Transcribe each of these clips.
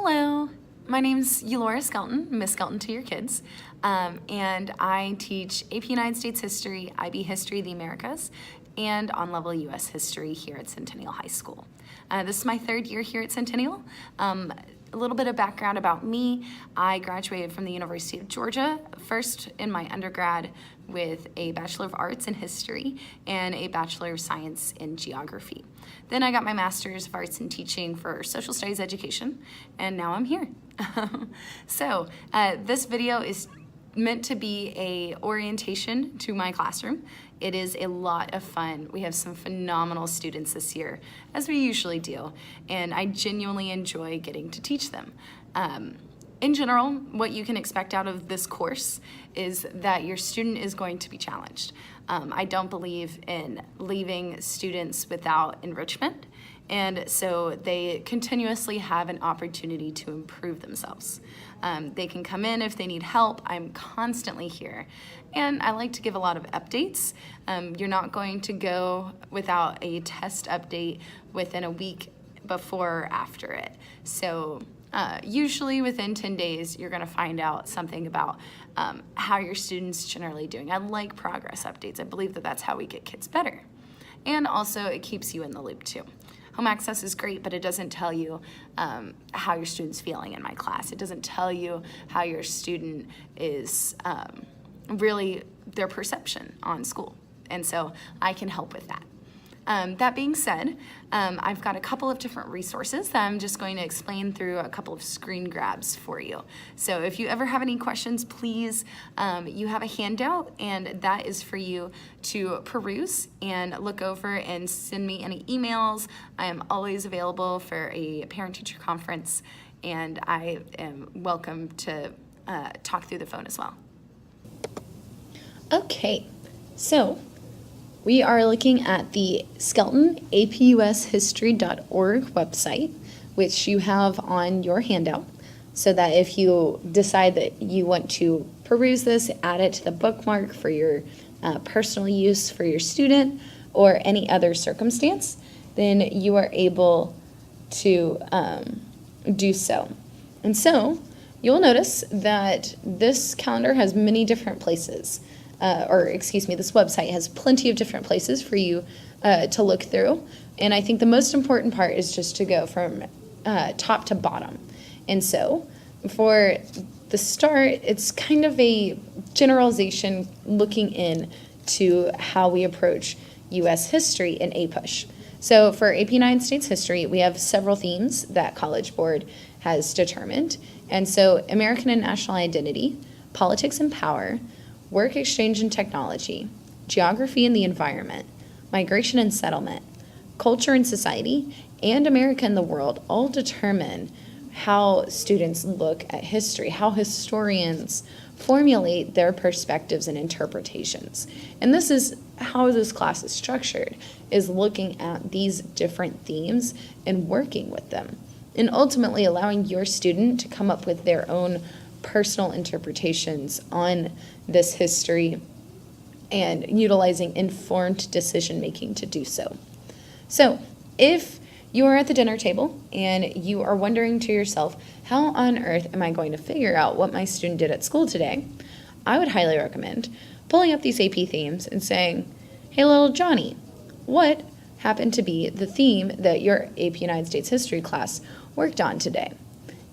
Hello, my name's Eulora Skelton, Miss Skelton to your kids, and I teach AP United States History, IB History of the Americas, and on-level U.S. History here at Centennial High School. This is my third year here at Centennial. A little bit of background about me. I graduated from the University of Georgia, first in my undergrad with a Bachelor of Arts in History and a Bachelor of Science in Geography. Then I got my Master's of Arts in Teaching for Social Studies Education, and now I'm here. So this video is meant to be a orientation to my classroom. It is a lot of fun. We have some phenomenal students this year, as we usually do, and I genuinely enjoy getting to teach them. In general, what you can expect out of this course is that your student is going to be challenged. I don't believe in leaving students without enrichment, and so they continuously have an opportunity to improve themselves. They can come in if they need help. I'm constantly here, and I like to give a lot of updates. You're not going to go without a test update within a week before or after it. So usually within 10 days, you're gonna find out something about how your student's generally doing. I like progress updates. I believe that that's how we get kids better. And also it keeps you in the loop too. Home access is great, but it doesn't tell you how your student's feeling in my class. It doesn't tell you how your student is really their perception on school. And so I can help with that. That being said, I've got a couple of different resources that I'm just going to explain through a couple of screen grabs for you. So if you ever have any questions, please, you have a handout, and that is for you to peruse and look over and send me any emails. I am always available for a parent-teacher conference, and I am welcome to talk through the phone as well. Okay, so we are looking at the Skelton APUSHistory.org website, which you have on your handout, so that if you decide that you want to peruse this, add it to the bookmark for your personal use for your student or any other circumstance, then you are able to do so. And so you'll notice that this calendar has many different places. This website has plenty of different places for you to look through. And I think the most important part is just to go from top to bottom. And so for the start, it's kind of a generalization looking in to how we approach U.S. history in APUSH. So for AP United States History, we have several themes that College Board has determined. And so American and National Identity, Politics and Power, Work Exchange and Technology, Geography and the Environment, Migration and Settlement, Culture and Society, and America and the World all determine how students look at history, how historians formulate their perspectives and interpretations. And this is how this class is structured, is looking at these different themes and working with them, and ultimately allowing your student to come up with their own personal interpretations on this history and utilizing informed decision-making to do so. So if you are at the dinner table and you are wondering to yourself, how on earth am I going to figure out what my student did at school today? I would highly recommend pulling up these AP themes and saying, hey, little Johnny, what happened to be the theme that your AP United States History class worked on today?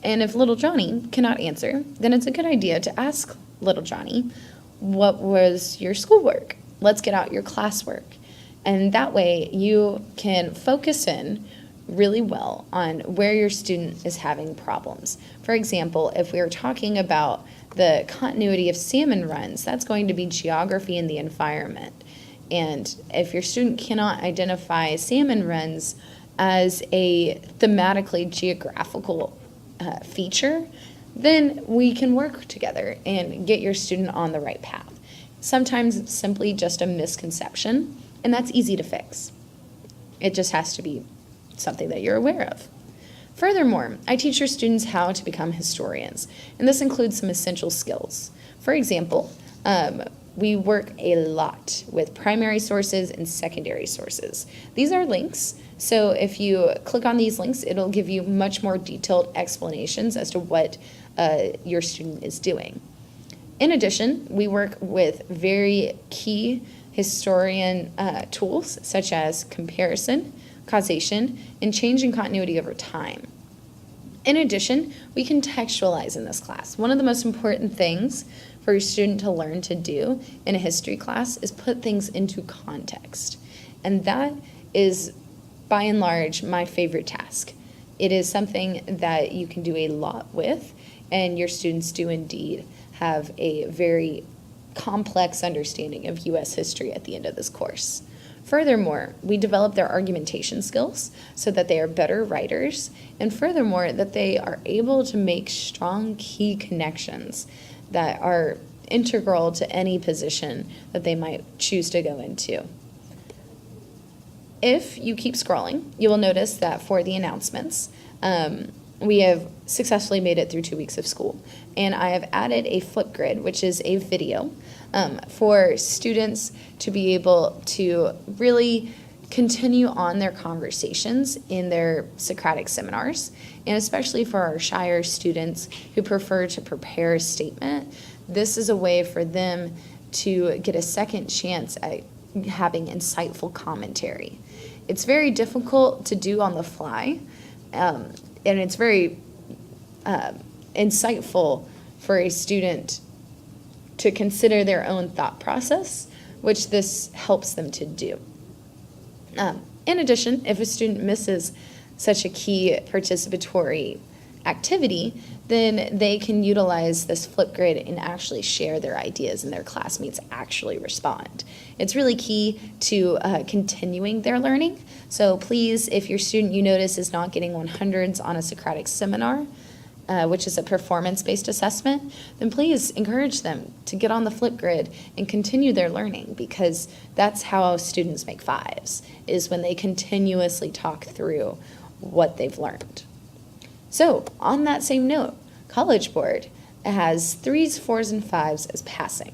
And if little Johnny cannot answer, then it's a good idea to ask little Johnny, what was your schoolwork? Let's get out your classwork. And that way you can focus in really well on where your student is having problems. For example, if we were talking about the continuity of salmon runs, that's going to be geography and the environment. And if your student cannot identify salmon runs as a thematically geographical feature, then we can work together and get your student on the right path. Sometimes it's simply just a misconception, and that's easy to fix. It just has to be something that you're aware of. Furthermore, I teach your students how to become historians, and this includes some essential skills. For example, we work a lot with primary sources and secondary sources. These are links, so if you click on these links, it'll give you much more detailed explanations as to what your student is doing. In addition, we work with very key historian tools such as comparison, causation, and change in continuity over time. In addition, we contextualize in this class. One of the most important things for a student to learn to do in a history class is put things into context. And that is, by and large, my favorite task. It is something that you can do a lot with, and your students do indeed have a very complex understanding of U.S. history at the end of this course. Furthermore, we develop their argumentation skills so that they are better writers, and furthermore, that they are able to make strong key connections that are integral to any position that they might choose to go into. If you keep scrolling, you will notice that for the announcements, we have successfully made it through 2 weeks of school. And I have added a Flipgrid, which is a video for students to be able to really continue on their conversations in their Socratic seminars, and especially for our shyer students who prefer to prepare a statement. This is a way for them to get a second chance at having insightful commentary. It's very difficult to do on the fly, and it's very insightful for a student to consider their own thought process, which this helps them to do. In addition, if a student misses such a key participatory activity, then they can utilize this Flipgrid and actually share their ideas, and their classmates actually respond. It's really key to continuing their learning. So please, if your student you notice is not getting 100s on a Socratic seminar, which is a performance-based assessment, then please encourage them to get on the Flipgrid and continue their learning, because that's how students make 5s, is when they continuously talk through what they've learned. So on that same note, College Board has 3s, 4s, and 5s as passing.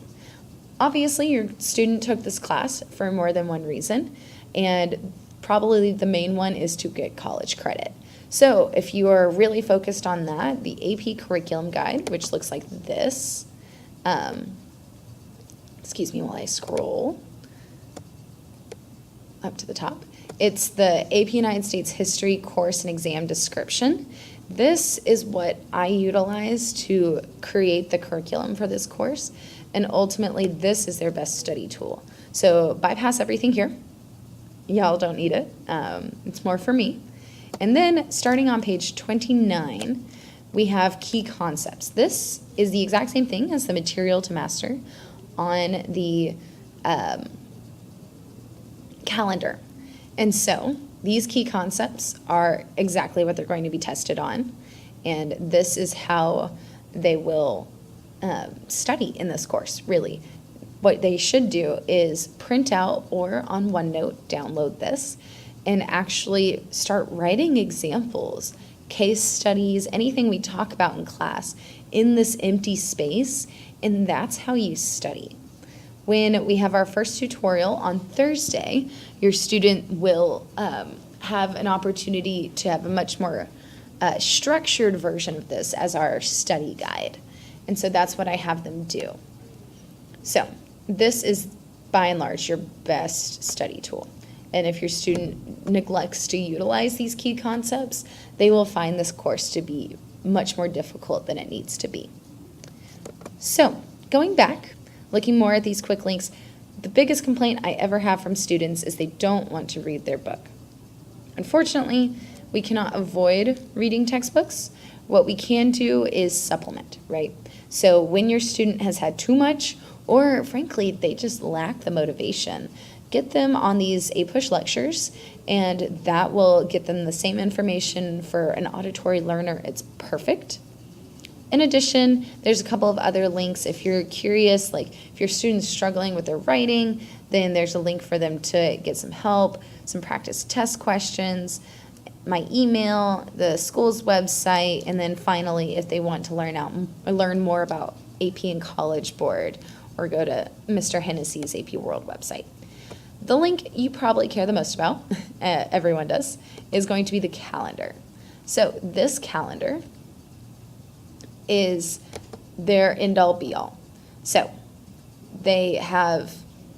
Obviously, your student took this class for more than one reason, and probably the main one is to get college credit. So if you are really focused on that, the AP Curriculum Guide, which looks like this, excuse me while I scroll up to the top, it's the AP United States History Course and Exam Description. This is what I utilize to create the curriculum for this course, and ultimately this is their best study tool. So bypass everything here. Y'all don't need it. It's more for me. And then starting on page 29, we have key concepts. This is the exact same thing as the material to master on the calendar. And so these key concepts are exactly what they're going to be tested on. And this is how they will study in this course, really. What they should do is print out or on OneNote, download this, and actually start writing examples, case studies, anything we talk about in class in this empty space, and that's how you study. When we have our first tutorial on Thursday, your student will have an opportunity to have a much more structured version of this as our study guide. And so that's what I have them do. So this is, by and large, your best study tool. And if your student neglects to utilize these key concepts, they will find this course to be much more difficult than it needs to be. So going back, looking more at these quick links, the biggest complaint I ever have from students is they don't want to read their book. Unfortunately, we cannot avoid reading textbooks. What we can do is supplement, right? So when your student has had too much, or frankly, they just lack the motivation, get them on these APUSH lectures, and that will get them the same information. For an auditory learner, it's perfect. In addition, there's a couple of other links. If you're curious, like if your student's struggling with their writing, then there's a link for them to get some help, some practice test questions, my email, the school's website, and then finally, if they want to learn more about AP and College Board, or go to Mr. Hennessy's AP World website. The link you probably care the most about, everyone does, is going to be the calendar. So this calendar is their end-all be-all. So they have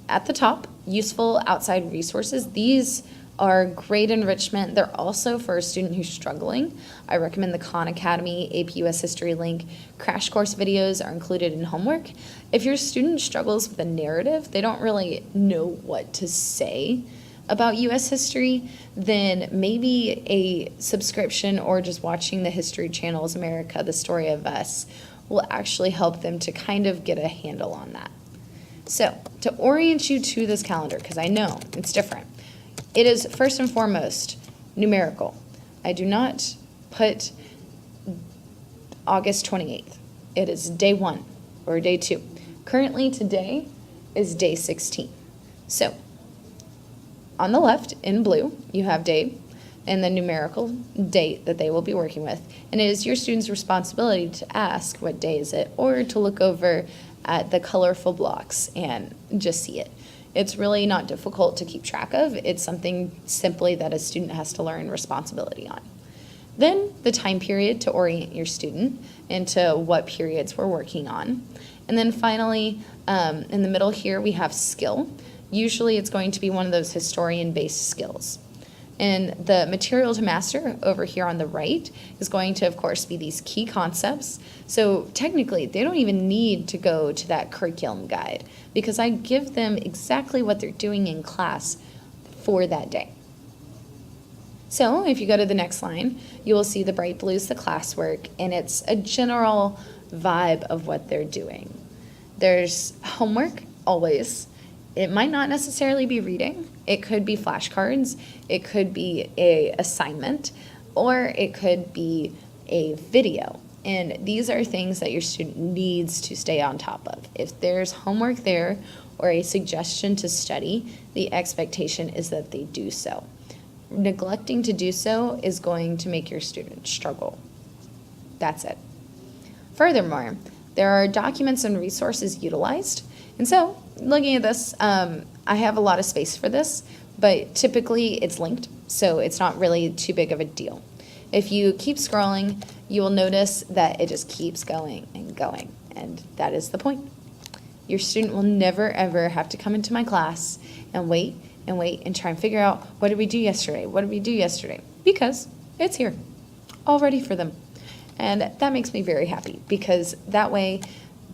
at the top useful outside resources. These are great enrichment. They're also for a student who's struggling. I recommend the Khan Academy AP US History link. Crash course videos are included in homework. If your student struggles with a narrative, they don't really know what to say about US history, then maybe a subscription or just watching the History Channel's America, the Story of Us will actually help them to kind of get a handle on that. So to orient you to this calendar, because I know it's different, it is first and foremost numerical. I do not put August 28th. It is day 1 or day 2. Currently today is day 16. So on the left in blue, you have day and the numerical date that they will be working with. And it is your student's responsibility to ask what day is it or to look over at the colorful blocks and just see it. It's really not difficult to keep track of. It's something simply that a student has to learn responsibility on. Then the time period to orient your student into what periods we're working on. And then finally, in the middle here, we have skill. Usually it's going to be one of those historian-based skills. And the material to master over here on the right is going to, of course, be these key concepts. So technically, they don't even need to go to that curriculum guide because I give them exactly what they're doing in class for that day. So if you go to the next line, you will see the bright blue is the classwork, and it's a general vibe of what they're doing. There's homework always. It might not necessarily be reading. It could be flashcards. It could be a assignment, or it could be a video. And these are things that your student needs to stay on top of. If there's homework there or a suggestion to study, the expectation is that they do so. Neglecting to do so is going to make your student struggle. That's it. Furthermore, there are documents and resources utilized. And so, looking at this, I have a lot of space for this, but typically it's linked, so it's not really too big of a deal. If you keep scrolling, you will notice that it just keeps going, and that is the point. Your student will never, ever have to come into my class and wait and try and figure out, what did we do yesterday? What did we do yesterday? Because it's here, all ready for them. And that makes me very happy, because that way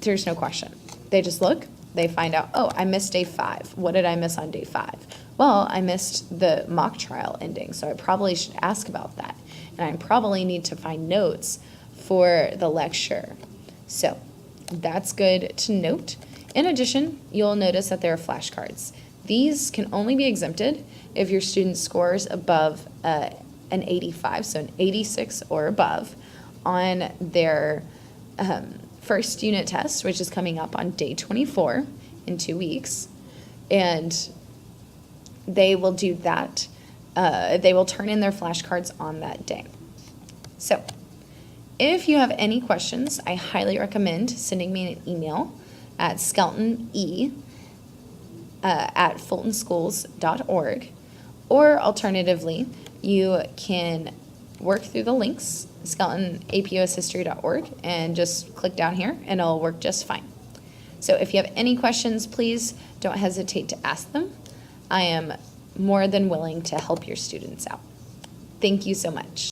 there's no question. They just look, they find out, oh, I missed day 5. What did I miss on day 5? Well, I missed the mock trial ending, so I probably should ask about that. And I probably need to find notes for the lecture. So that's good to note. In addition, you'll notice that there are flashcards. These can only be exempted if your student scores above an 85, so an 86 or above on their first unit test, which is coming up on day 24 in 2 weeks. And they will do that. They will turn in their flashcards on that day. So if you have any questions, I highly recommend sending me an email at skeltone@fultonschools.org, or alternatively, you can work through the links, skeltonapushistory.org, and just click down here and it'll work just fine. So if you have any questions, please don't hesitate to ask them. I am more than willing to help your students out. Thank you so much.